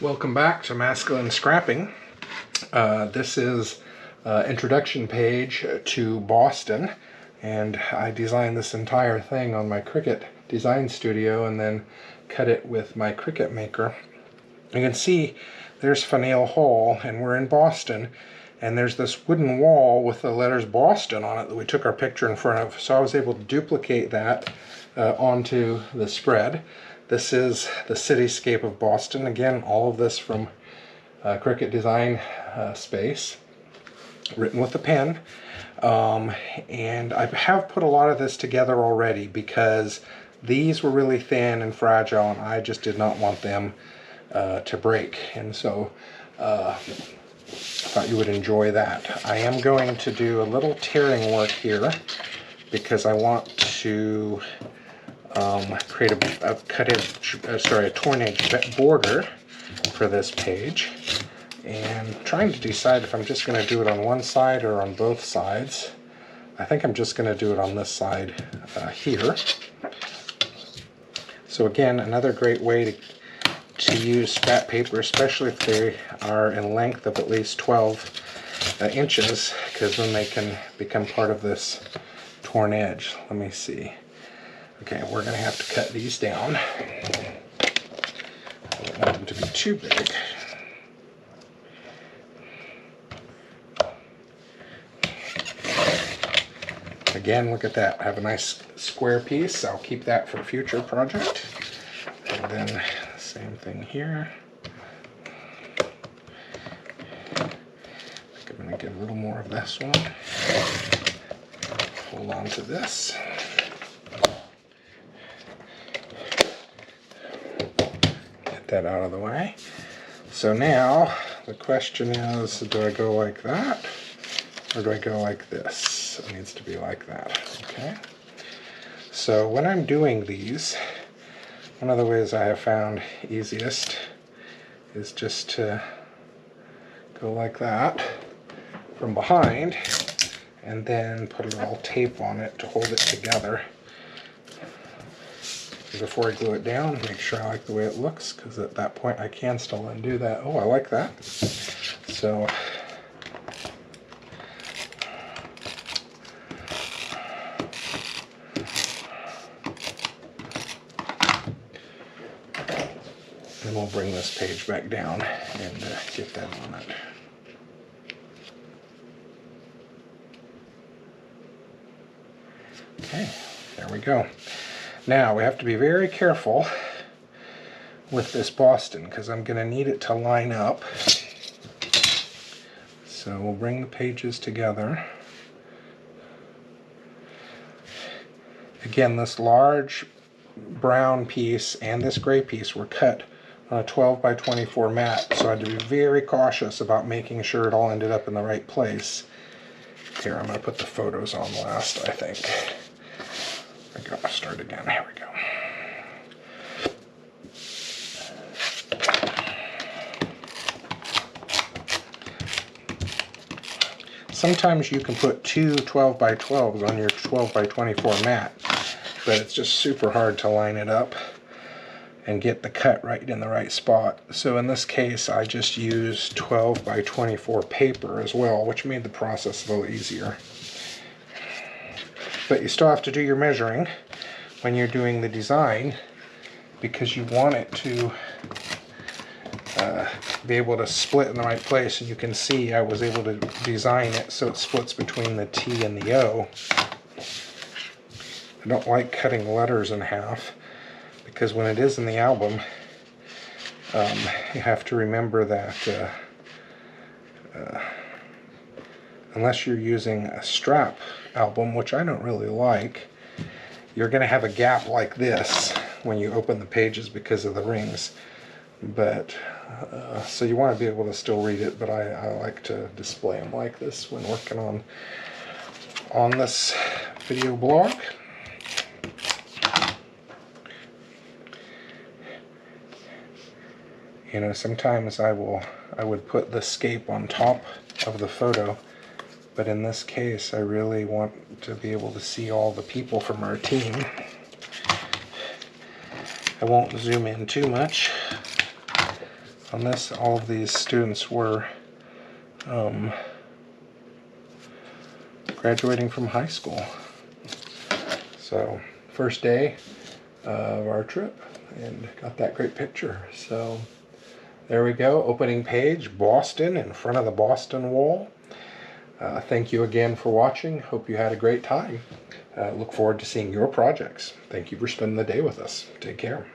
Welcome back to Masculine Scrapping. This is introduction page to Boston, and I designed this entire thing on my Cricut design studio and then cut it with my Cricut maker. You can see there's Faneuil Hall, and we're in Boston, and there's this wooden wall with the letters Boston on it that we took our picture in front of, so I was able to duplicate that onto the spread. This is the cityscape of Boston. Again, all of this from Cricut Design Space, written with a pen. And I have put a lot of this together already because these were really thin and fragile, and I just did not want them to break. And so I thought you would enjoy that. I am going to do a little tearing work here because I want to create a torn edge border for this page, and trying to decide if I'm just going to do it on one side or on both sides. I think I'm just going to do it on this side here. So again, another great way to use scrap paper, especially if they are in length of at least 12 inches, because then they can become part of this torn edge. Let me see. Okay, we're going to have to cut these down. I don't want them to be too big. Again, look at that. I have a nice square piece. I'll keep that for a future project. And then same thing here. I think I'm going to get a little more of this one. Hold on to this. That out of the way. So now the question is, do I go like that or do I go like this? It needs to be like that. Okay. So when I'm doing these, one of the ways I have found easiest is just to go like that from behind and then put a little tape on it to hold it together. Before I glue it down, make sure I like the way it looks, because at that point I can still undo that. Oh, I like that. So then we'll bring this page back down and get that on it. Okay, there we go. Now we have to be very careful with this Boston because I'm going to need it to line up. So we'll bring the pages together. Again, this large brown piece and this gray piece were cut on a 12 by 24 mat, so I had to be very cautious about making sure it all ended up in the right place. Here, I'm going to put the photos on last, I think. I gotta start again. Here we go. Sometimes you can put two 12 by 12s on your 12 by 24 mat, but it's just super hard to line it up and get the cut right in the right spot. So in this case, I just used 12 by 24 paper as well, which made the process a little easier. But you still have to do your measuring when you're doing the design, because you want it to be able to split in the right place. And you can see I was able to design it so it splits between the T and the O. I don't like cutting letters in half, because when it is in the album, you have to remember that unless you're using a strap album, which I don't really like, you're going to have a gap like this when you open the pages because of the rings. But so you want to be able to still read it, but I like to display them like this when working on this video blog. You know, sometimes I would put the scape on top of the photo But in this case, I really want to be able to see all the people from our team. I won't zoom in too much on this. All of these students were graduating from high school. So, first day of our trip, and got that great picture. So, there we go. Opening page, Boston, in front of the Boston Wall. Thank you again for watching. Hope you had a great time. Look forward to seeing your projects. Thank you for spending the day with us. Take care.